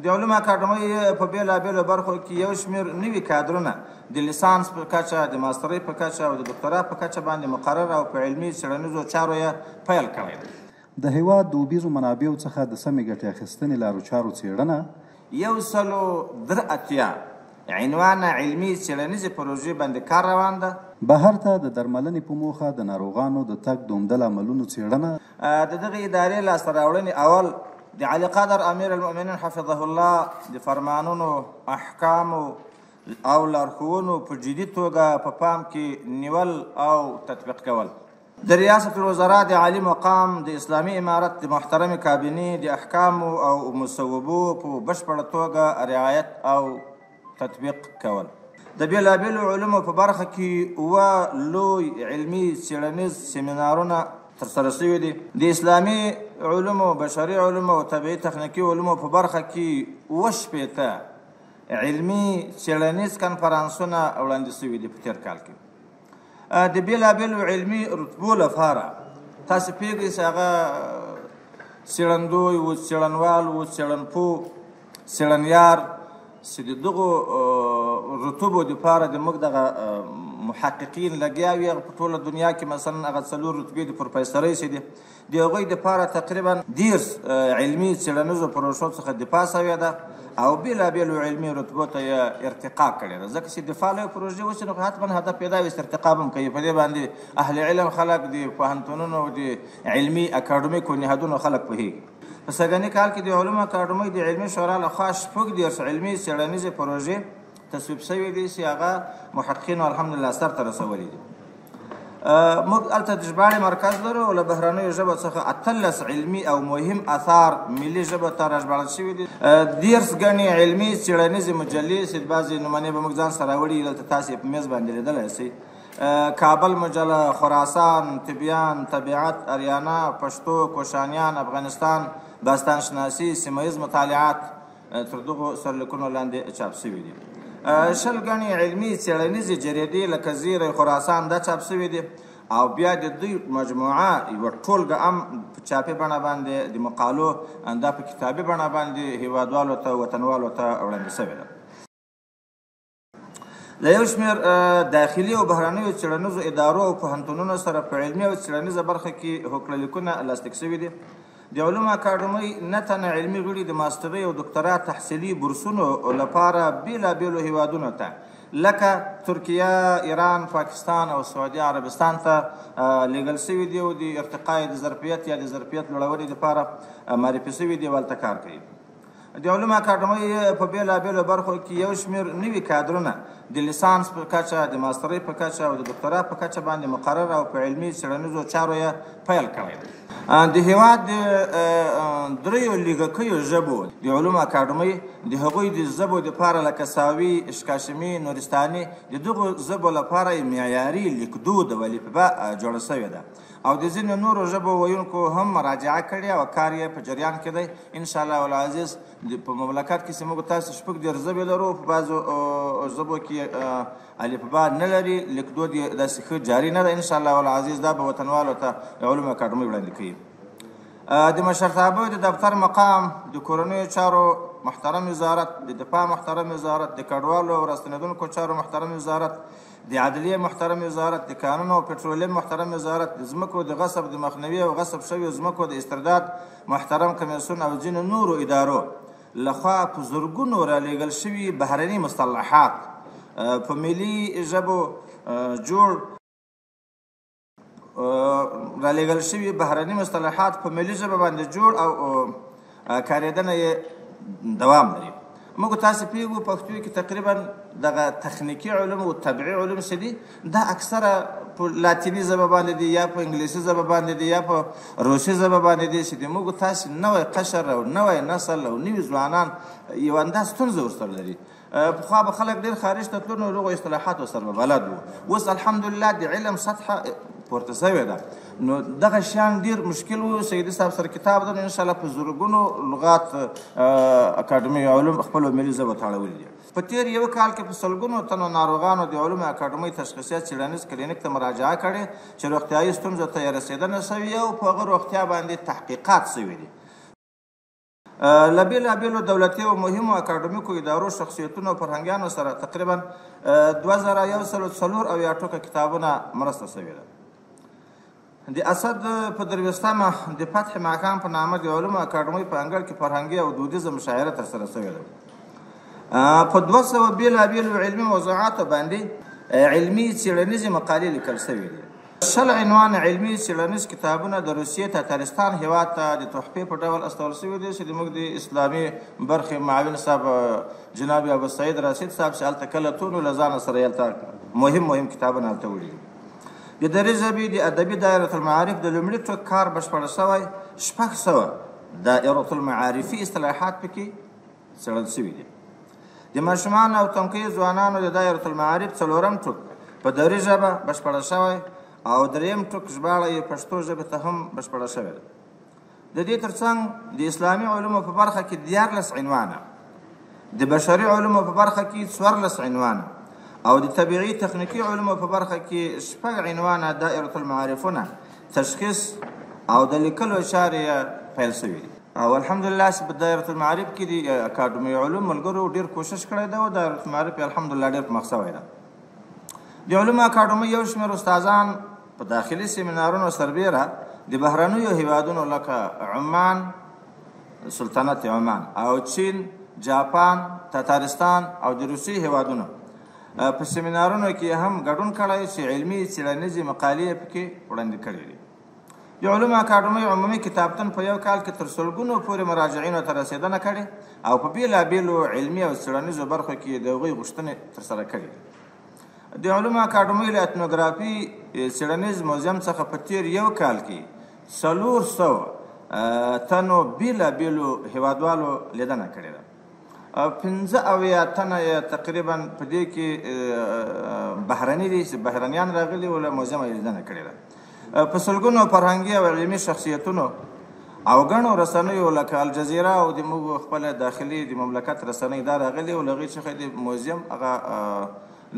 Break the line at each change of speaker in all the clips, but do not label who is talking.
د علومو اکاډمۍ په بېلابېلو برخو کې یو شمېر نوي کادرونه د لیسانس په کچه، د ماسترۍ په کچه او د دکترا په کچه باندې مقرر او په علمي څېړنیزو چارو یې پیل کړی دی.
د هېواد د اوبیزو منابعو څخه د سمې ګټې اخیستنې لارو چارو څېړنه
180 عنوانه علمي څېړنیزې پروژې باندې کار روان ده.
بهر ته د درملنې په موخه د ناروغانو د تګ د عمده لاملونو څېړنه
د دغې ادارې لاسته راوړنې اول د علي قدر امیر المؤمنین حفظه الله د فرمانونو، احکامو او لارښوونو په جدي توګه په پام کې نیول او تطبیق کول. د ریاست الوزرا د عالي مقام د اسلامي امارت د محترمې کابینې د احکامو او مصوبو په بشپړه توګه رعایت او تطبیق کول. د بېلابېلو علومو په برخه کې 7 لوی علمي څېړنیز سیمینارونه ترسره شوي دي. د اسلامي علومو، بشري علومو او طبیعي تخنیکي علومو په برخه کې 80 علمي څېړنیز کنفرانسونه وړاندې شوي دي په تېر کال کې. د بېلابېلو علمي رتبو لپاره تاسې پوهېږئ چې هغه څېړندوی و، څېړنوال و، څېړنپوه، څېړنیار چې د دغو رتبو دپاره د موږ دغه محققین لګیا وي په ټوله دنیا کې، مثلا هغه 4 رتبې د پروفیسرۍ چې دي د هغوی دپاره تقریبا 10 علمي څېړنیزو پروژو څخه دفاع شوې ده او بېلابېلو علمي رتبو ته یې ارتقا کړې ده. ځکه چې دفاع له یو پروژې وشي نو حتما هدف پیدا وي چې ارتقا به هم کوي. په دې باندې اهل علم خلک، د پوهنتونونو او د علمي اکاډمیکو نهادونو خلک پوهېږي. په سږني کال کې د علومو اکاډمۍ د علمي شورا لخوا 14 علمي څېړنیزې پروژې تصویب شوي دي چې هغه محققینو الحمدلله سرته رسولي دي. موږ هلته د ژباړې مرکز لرو او له بهرنیو ژبو څخه 18 علمي او مهم اثار ملي ژبو ته راژباړل شوي دي. 10 ګڼې علمي څېړنیزې مجلې چې بعضې نمونې به موږ ځان سره راوړي دلته تاسې یې په میز باندې لیدلی شئ. کابل مجله، خراسان، طبیان، طبیعت، اریانا، پښتو، کوشانیان، افغانستان، باستان شناسی، سیمه ییز مطالعات تر دغو سرلیکونو لاندې چاپ شوي دي. 20 ګڼې علمي څېړنیزې جریدې لکه زیری، خراسان دا چاپ شوي دي او بیا د دوی مجموعه یوه ټولګه هم په چاپي بڼه باندې د مقالو دا په کتابي بڼه باندې هیوادوالو ته، وطنوالو ته وړاندې شوې ده. له یو شمېر داخلي او بهرنیو څېړنیزو ادارو او پوهنتونونو سره په علمي او څېړنیزه برخه کې هوکړلیکونه لاسلیک شوي دي. د علومو اکاډمۍ نه تنه علمي غړي د ماسترۍ او دکترا تحصیلي بورسونو لپاره بېلابېلو هیوادونو ته لکه ترکیه، ایران، پاکستان او سعودي عربستان ته لیږل شوي دي او د ارتقا د ظرفیت یا د ظرفیت لوړونې دپاره معرفي شوي دي او هلته کار کوي. د علومو اکاډمۍ په بېلابېلو برخو کې یو شمېر نوي کادرونه د لیسانس په کچه، د ماسترۍ په کچه او د دکترا په کچه باندې مقرر او په علمي څېړنیزو چارو یې پیل کړی دی. د هېواد د 3 لیږکیو ژبو د علومو اکاډمۍ د هغوی د ژبو دپاره لکه ساوي، اشکاشمي، نورستاني د دغو ژبو لپاره یې معیاري لیکدود او الفبا جوړه شوې ده او د ځینو نورو ژبو ویونکو هم مراجعه کړې او کار یې په جریان کې دی. انشاءالله العزیز په مملکت کې چې موږ تاسو 14 ژبې لرو، په بعضو ژبو کې الفبا نه لري، لیکدود یې داسې ښه جاري نه ده. انشاءالله العزیز دا به وطنوالو ته د علومو اکاډمۍ وړاندې کوي. د مشرتابه د دفتر مقام، د کورنیو چارو محترم وزارت، د دفاع محترم وزارت، د کډوالو او راستنېدونکو چارو محترم وزارت، د عدلیې محترم وزارت، د کانونو او پټرولیم محترم وزارت، د ځمکو د غصب د مخنیوي او غصب شویو ځمکو د استرداد محترم کمیسیون او ځینو نورو ادارو لخوا په زرګونو رالیږل شوي بهرني مصطلحات په ملي ژبو جوړ رالیږل شوي بهرني مصطلحات په ملي ژبه باندې جوړ او کارېدنه یې دوام لري. موږ تاسې پوهېږو پښتو کې تقریبا دغه تخنیکي علوم او طبیعي علوم چې دي دا اکثره په لاتیني ژبه باندې دي یا په انګلیسي ژبه باندې دي یا په روسي ژبه باندې دي چې موږ تاسې نوی قشر او نوی نسل او نوي ځوانان یو انداز ستونزه ورسره لري. پخوا به خلک ډېر خارج ته تلو نو هغو اصطلاحاتو سره به بلد وو. اوس الحمدلله د علم سطحه پورته شوې ده نو دغه شیان ډېر مشکل وو. سیدي صاحب سره کتاب ده نو انشاءالله په زرګونو لغات اکاډمي علوم خپلو ملي ژبو ته اړولي دي. په تېر یو کال کې په سلګونو تنو ناروغانو د علومو اکاډمۍ تشخیصیات څېړنیز کلینیک ته مراجعه کړې چې روغتیایي ستونزو ته یې رسېدنه شوې او په هغه روغتیا باندې تحقیقات شوي دي. له بېلابېلو دولتي او مهمو اکاډمیکو ادارو شخصیتونو او فرهنګیانو سره تقریبا 2140 ټوکه کتابونه مرسته شوې ده. د اسد په درویشتمه د فتح ماښام په نامه د علومو اکاډمۍ په انګړ کې فرهنګي او دودیزه مشاعره ترسره شوې ده. په 200 بېلابېلو علمي موضوعاتو باندې علمي څېړنیزې مقالې لیکل شوې دي. 20 عنوانه علمي څېړنیز کتابونه د روسیې تاتارستان هېواد ته د تحفې په ډول استول شوي دي چې زموږ د اسلامي برخې معاون صاحب جناب ابو سعید راشد صاحب چې هلته کله ټولو له ځانه سره هلته مهم کتابونه هلته وړي دي. د دري ژبې د ادبي دایرة المعارف د لومړي ټوک کار بشپړ شوی 600 دایرة المعارفي اصطلاحات پکې څېړل شوي دي. د ماشومانو او تنکیو ځوانانو د دایرة المعارف 4م ټوک په دري ژبه بشپړ شوی او 3م ټوک ژباړه یې پښتو ژبې ته هم بشپړه شوې ده. د دې ترڅنګ د اسلامي علومو په برخه کې 14 عنوانه، د بشري علومو په برخه کې 14 عنوانه او د طبیعي تخنیکي علومو په برخه کې 6 عنوانه دایرة المعارفونه تشخیص او د لیکلو چارې پیل شوي دي. او الحمدلله چې په دایرة المعارف کې د اکاډمي علوم ملګرو ډېر کوشش کړی ده او دایرة المعارف الحمدلله ډېر پرمخ شوی ده. د علومو اکاډمۍ یو شمېر استادان په داخلي سیمینارونو سربیره د بهرنیو هیوادونو لکه عمان، سلطنت عمان او چین، جاپان، تاتارستان او د روسیې هیوادونو په سیمینارونو کې هم ګډون کړی چې علمي څېړنیزې مقالې پکې وړاندې کړي دي. د علومو اکاډمۍ عمومي کتابتون په یو کال کې تر سلګونو پورې مراجعینو ته رسېدنه کړې او په بېلابېلو علمي او څېړنیزو برخو کې د هغوی غوښتنې ترسره کړي دي. د علومو اکاډمۍ له اتنوګرافي څېړنیز موزیم څخه په تېر یو کال کې 400 تنو بېلابېلو هیوادوالو لیدنه کړې ده. 75 تنه یې تقریبا په دې کې بهرني دي چې بهرنیان راغلي او له موزیمه یې لیدنه کړې ده. په سلګونو فرهنګي او علمي شخصیتونو او ګڼو رسنیو لکه الجزیره او د موږ خپله داخلي د مملکت رسنۍ دا راغلي او له هغې څخه د موزیم هغه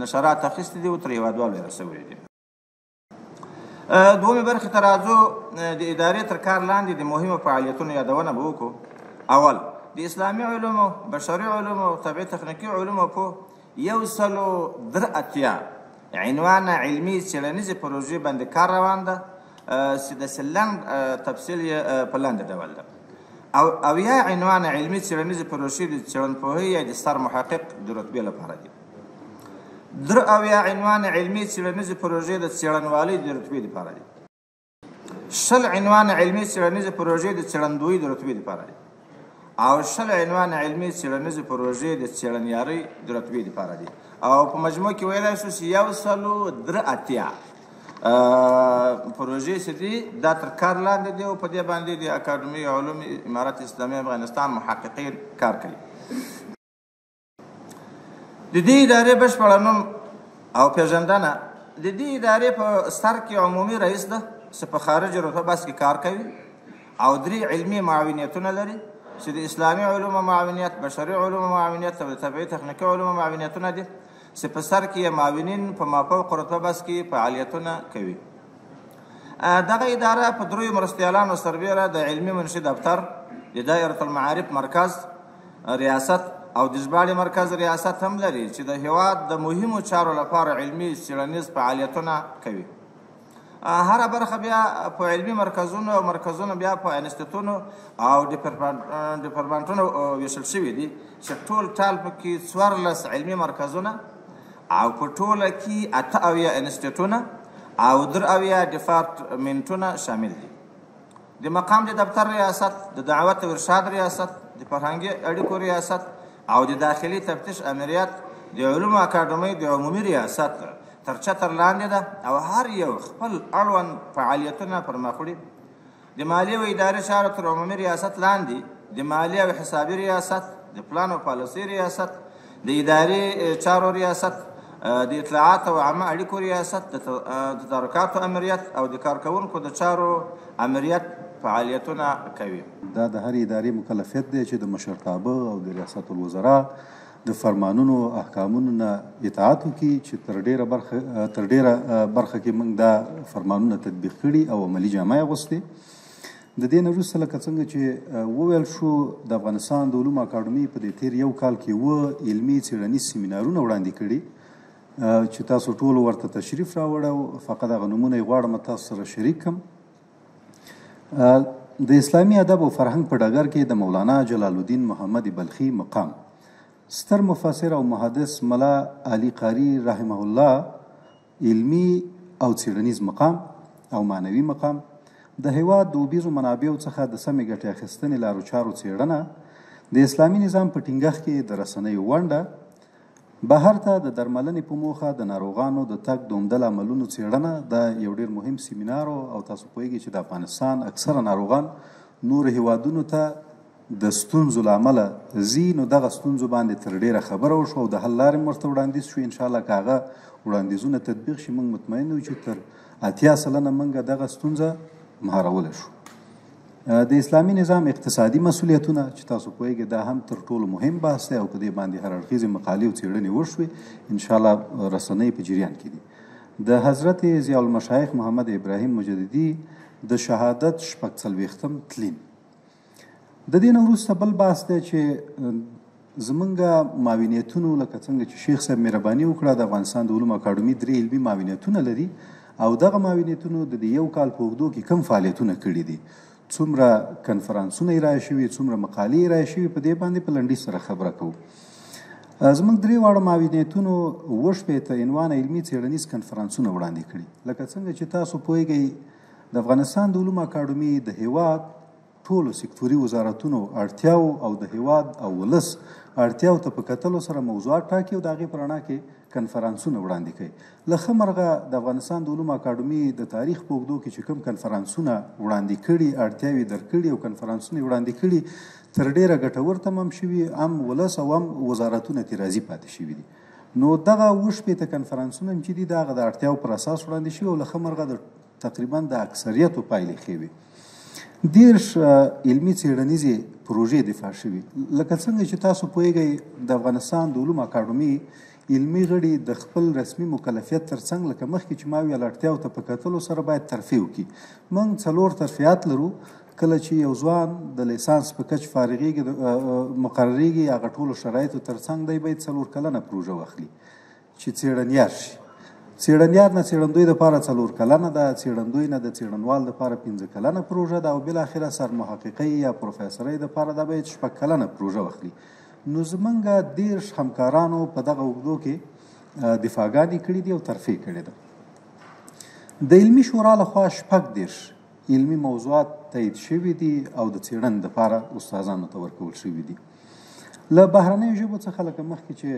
نشرات اخیستي دي او تر هېوادوالو یې رسولي دي. دومې برخې ته راځو. د ادارې تر کار لاندې د مهمو فعالیتونو یادونه به وکړو. اول د اسلامي علومو، بشري علومو، طبیعي تخنیکي علومو په 183 عنوانه علمي څېړنیزې پروژې باندې کار روان ده چې د لنډ تفصیل یې په لاندې ډول ده. او 80 عنوانه علمي څېړنیزې پروژې د څېړنپوهۍ یا د سرمحقق د رتبې لپاره دي. 83 عنوانه علمي څېړنیزې پروژې د څېړنوالۍ د رتبې لپاره دي. 20 عنوانه علمي څېړنیزې پروژې د څېړندویۍ د رتبې لپاره دي. او 20 عنوانه علمي څېړنیزې پروژې د څېړنیارۍ د رتبې لپاره دي. او په مجموع کې ویلی شو چې 183 پروژې چې دي دا تر کار لاندې دي او په دې باندې د اکاډمي علوم امارت اسلامي افغانستان محققین کار کوي. د دې ادارې بشپړه نوم او پیژندنه د دې ادارې په سر کې عمومي رئیس ده چې په خارجي رتبه بس کې کار کوي او 3 علمي معاونیتونه لري چې د اسلامي علومو معاونیت، بشري علومو معاونیت او د طبیعي تخنیکي علومو معاونیتونه دي چې په سر کې یې معاونین په مافوق رتبه بس کې فعالیتونه کوي. دغه اداره په 3 مرستیالانو سربیره د علمي منشي دفتر، د دایرة المعارف مرکز ریاست او د ژباړې مرکز ریاست هم لري چې د هیواد د مهمو چارو لپاره علمي څېړنیز فعالیتونه کوي. هره برخه بیا په علمي مرکزونو او مرکزونو بیا په انسټیټونو او ډیپارټمنټونو ویشل شوي دي چې ټول ټال پکې 14 علمي مرکزونه او په ټوله کې 88 انسټیټونه او 83 ډیپارټمنټونه شامل دي. د مقام د دفتر ریاست، د دعوت او ارشاد ریاست، د فرهنګي اړیکو ریاست او د داخلي تفتیش امریت د علومو اکاډمۍ د عمومي ریاست تر چتر لاندې ده او هر یو خپل اړوند فعالیتونه پر مخ وړي. د مالیې او اداري چارو تر عمومي ریاست لاندې د مالیې او حسابي ریاست، د پلان او پالیسۍ ریاست، د اداري چارو ریاست، د اطلاعات او عامه اړیکو ریاست، د تدارکاتو امریت او د کارکوونکو د چارو امریت فعالیتونه کوي.
دا د هرې ادارې مکلفیت دی چې د مشرتابه او د ریاست الوزرا د فرمانونو او احکامونو نه اطاعت وکړي چې تر ډیره برخه کې موږ دا فرمانونه تطبیق کړي او عملي جامه یې اغوستې. د دې نه وروسته لکه څنګه چې وویل شو د افغانستان د علومو اکاډمي په دې تیر یو کال کې 7 علمي څېړنیز سیمینارونه وړاندې کړي چې تاسو ټولو ورته تشریف راوړی او فقط هغه نومونه یې غواړم تاسو سره شریک کړم. د اسلامي ادب او فرهنګ په ډګر کې د مولانا جلال الدین محمد بلخي مقام، ستر مفسر او محدث ملا علي قاري رحمه الله علمي او څېړنیز مقام او معنوي مقام، د هیواد د اوبیزو منابعو څخه د سمې ګټې اخیستنې لارو چارو څېړنه، د اسلامي نظام په ټینګښت کې د رسنیو ونډه، بهر ته د درملنې په موخه د ناروغانو د تګ د عمده لاملونو څېړنه. دا یو ډېر مهم سیمینار او تاسو پوهیږئ چې د افغانستان اکثره ناروغان نورو هیوادونو ته د ستونزو له امله ځي، نو دغه ستونزو باندې تر ډېره خبره وشوه او د حل لارې ورته وړاندیز شوې. انشاءالله که هغه وړاندیزونه تطبیق شي، موږ مطمئن یو چې تر 80% موږ دغه ستونزه مهارولی شو. د اسلامي نظام اقتصادي مسؤلیتونه چې تاسو پوهیږئ دا هم تر ټولو مهم بحث دی او په دې باندې هر اړخیزې مقالې او څېړنې وشوې، انشاءالله رسنۍ په جریان کې دي. د حضرت ضیاء المشایخ محمد ابراهیم مجددي د شهادت 40 تلین. د دې نه وروسته بل بحث دی چې زمونږ معاونیتونو لکه څنګه چې شیخ صاحب مهرباني وکړه، د افغانستان د علومو اکاډمي 3 علمي معاونیتونه لري او دغه معاونیتونو د دې یو کال په اوږدو کې کوم فعالیتونه کړي دي، څومره کنفرانسونه یې رایې شوي، څومره مقالې یې رایې شوي، په دې باندې په لنډیز سره خبره کوو. زموږ 3 واړه معاونیتونو 8 عنوانه علمي څېړنیز کنفرانسونه وړاندې کړي. لکه څنګه چې تاسو پوهیږئ د افغانستان د علومو اکاډمي د هیواد ټولو سکتوري وزارتونو اړتیاو او د هیواد او ولس اړتیاو ته په کتلو سره موضوعات ټاکي او د هغې په رڼا کې کنفرانسونه وړاندې کوي. له ښه مرغه د افغانستان د علومو اکاډمي د تاریخ په اوږدو کې چې کوم کنفرانسونه وړاندې کړي، اړتیاوې درکړي او کنفرانسونه یې وړاندې کړي، تر ډېره ګټور تمام شوي، هم ولس او هم وزارتونه ترې راضي پاتې شوي دي. نو دغه 8 کنفرانسونه چې دي د هغه د اړتیاو پر اساس وړاندې شوي او له ښه مرغه تقریبا د اکثریتو پایلې ښې وي. 10 علمي څېړنیزې پروژې دفاع شوي. لکه څنګه چې تاسو پوهیږئ د افغانستان د علومو اکاډمي علمي غړي د خپل رسمي مکلفیت ترڅنګ لکه مخکې چې ما ویل اړتیاو ته په کتلو سره باید ترفیع وکړي. موږ 4 ترفیعات لرو. کله چې یو ځوان د لیسانس په کچ فارغېږي مقرریږي، هغه ټولو شرایطو ترڅنګ دی باید 4 کلنه پروژه واخلي چې څېړنیار شي. څېړنیار نه څېړندوی دپاره 4 کلنه ده، څېړندوی نه د څېړنوال دپاره 5 کلنه پروژه ده او بالاخره سرمحققۍ یا پروفیسرۍ دپاره دا باید 6 کلنه پروژه واخلي. نو زمونږ 10 همکارانو په دغه اوږدو کې دفاعګانې کړي دي او ترفیع کړې ده. د علمي شورا لخوا 6 علمي موضوعات تایید شوي دي او د څېړنې دپاره استادانو ته ورکول شوي دي. له بهرنیو ژبو څخه لکه مخکې چې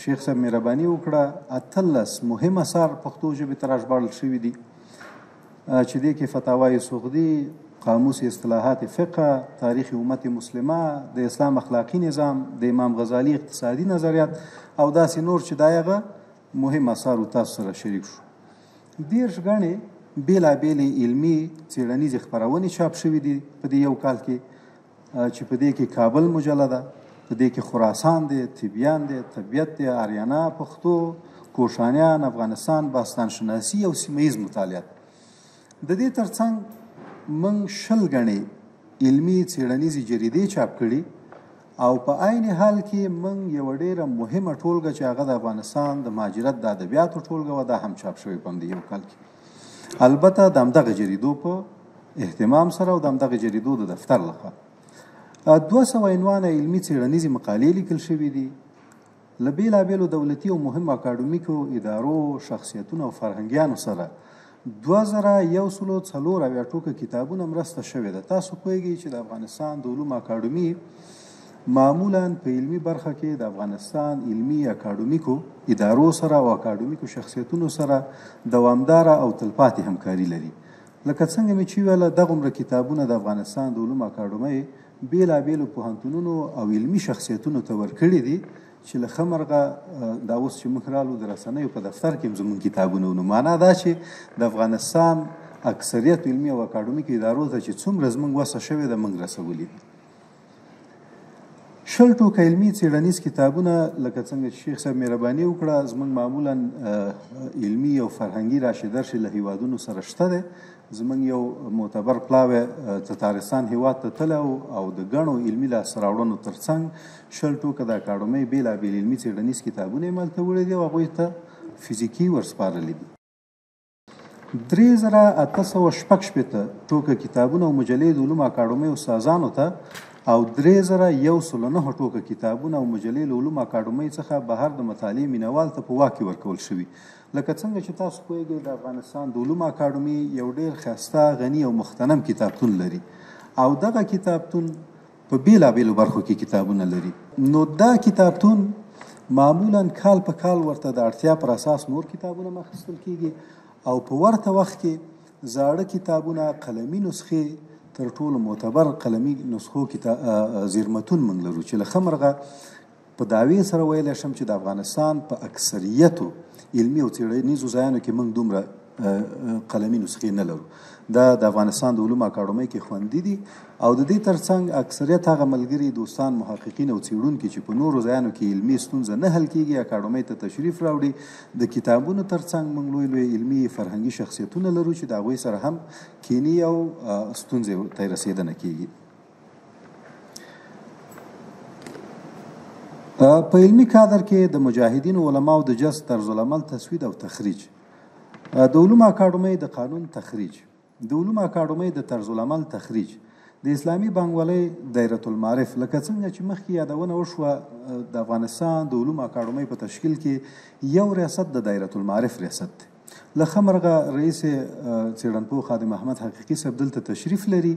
شیخ صاحب مهرباني وکړه 18 مهم اثار پښتو ژبې ته راژباړل شوي دي چې دې کې فتاوای سغدي، قاموس اصطلاحات فقه، تاریخ امت مسلمه، د اسلام اخلاقی نظام، د امام غزالی اقتصادي نظریات او داسې نور چې دا هغه مهم اثارو تاسو سره شریک شو. 10 ګڼې بېلابېلې علمي څېړنیزې خپرونې چاپ شوي دي په دې یو کال کې چې په دې کې کابل مجله ده، په دې کې خراسان دی، طبیان دی، طبیعت دی، آریانا پښتو، کوشانیان، افغانستان، باستان شناسی او سیمه ییز مطالعات. د دې ترڅنګ موږ 20 ګڼې علمي څېړنیزې جریدې چاپ کړي او په عین حال کې موږ یوه ډېره مهمه ټولګه چې هغه د افغانستان د مهاجرت د ادبیاتو ټولګه وه، دا هم چاپ شوې په همدې یو کال کې. البته د همدغه جریدو په اهتمام سره او د همدغه جریدو د دفتر لخوا 200 عنوانه علمي څېړنیزې مقالې لیکل شوي دي. له بېلابېلو دولتي او مهمو اکاډمیکو ادارو، شخصیتونو او فرهنګیانو سره 2104 کتابونه مرسته شوې ده. تاسو پوهیږئ چې د افغانستان د علومو اکاډمي معمولا په علمي برخه کې د افغانستان علمي اکاډمیکو ادارو سره او اکاډمیکو شخصیتونو سره دوامداره او تلپاتې همکاري لري. لکه څنګه مې چې ویله دغومره کتابونه د افغانستان د علومو اکاډمۍ بېلابېلو پوهنتونونو او علمي شخصیتونو ته ورکړي دي چې له ښه مرغه دا اوس چې موږ رالو د رسنیو په دفتر کې هم زموږ کتابونه ونو. معنا دا چې د افغانستان اکثریت علمي او اکاډمیکو ادارو ته چې څومره زموږ وسه شوې ده موږ رسولي دي. شل ټوکه علمي څېړنیز کتابونه لکه څنګه چې شیخ صاحب مهرباني وکړه زموږ معمولا علمي او فرهنګي راشد درشي له هیوادونو سره شته دی. زموږ یو معتبر پلاوی تتارستان هیواد ته تللی او د ګڼو علمي لاسته راوړنو تر څنګ شل ټوکه د اکاډمۍ بېلابېل علمي څېړنیز کتابونه یې ملته وړي دي او هغوی ته فزیکي ورسپارلي دي. 3866 ټوکه کتابونه او مجلې د علومو اکاډمۍ استادانو ته او 3109 ټوکه کتابونه او مجلې له علومو اکاډمۍ څخه بهر د مطالعې مینوال ته په واک کې ورکول شوي. لکه څنګه چې تاسو پوهیږئ د افغانستان د علومو اکاډمي یو ډېر ښایسته غني او مختنم کتابتون لري او دغه کتابتون په بېلابېلو برخو کې کتابونه لري. نو دا کتابتون معمولا کال په کال ورته د اړتیا پر اساس نور کتابونه اخیستل کیږي او په ورته وخت کې زاړه کتابونه قلمي نسخې تر ټولو معتبر قلمي نسخو زیرمتون موږ لرو چې له ښه مرغه په دعوې سره ویلی شم چې د افغانستان په اکثریتو علمي او څېړنیزو ځایونو کې موږ دومره قلمي نسخې نه لرو. دا د افغانستان د علومو اکاډمۍ کې خوندي دي او د دې ترڅنګ اکثریت هغه ملګري دوستان محققین او څېړونکي چې په نورو ځایونو کې علمي ستونزه نه حل کیږي اکاډمۍ ته تشریف راوړي. د کتابونو ترڅنګ موږ لوی لوی علمي فرهنګي شخصیتونه لرو چې د هغوی سره هم کینی او ستونزې ته رسېدنه کیږي. په علمي کادر کې د مجاهدینو علماو د جذب طرزالعمل تسوید او تخریج، د علومو اکاډمۍ د قانون تخریج، د علومو اکاډمۍ د طرزالعمل تخریج، د اسلامي بانکوالۍ دایره المعارف، لکه څنګه چې مخکې یادونه وشوه د افغانستان د علومو اکاډمۍ په تشکیل کې یو ریاست د دایره المعارف ریاست دی. له ښه مرغه رئیس څېړنپوه خادم احمد حقیقي صاحب دلته تشریف لري.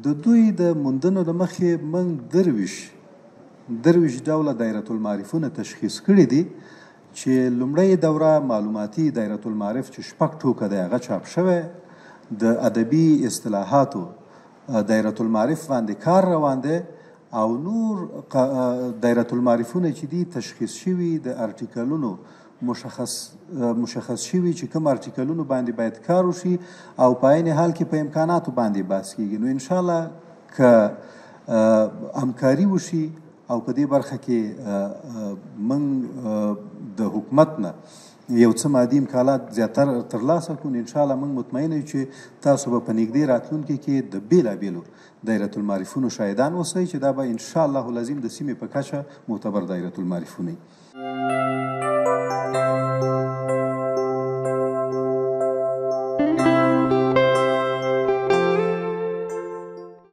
د دوی د موندنو له مخې موږ درویش ډوله دایره المعارفونه تشخیص کړي دي چې لومړۍ دوره معلوماتي دایره المعارف چې 6 ټوکه دی هغه چاپ شوی، د ادبي اصطلاحاتو دایره المعارف باندې کار روان دی او نور دایره المعارفونه چې دي تشخیص شوي د ارټیکلونو مشخص شوي چې کوم ارټیکلونو باندې باید کار وشي او په عین حال کې په امکاناتو باندې بحث کیږي. نو انشاءالله که همکاري وشي او په دې برخه کې موږ د حکومت نه یو څه مادي امکانات زیاتره ترلاسه کړو، انشاءالله موږ مطمئن یو چې تاسو به په نږدې راتلونکي کې د بېلابېلو دایره المعارفونو شاهدان اوسئ چې دا به انشاءالله العظیم د سیمې په کچه معتبر دایره المعارفونه وي.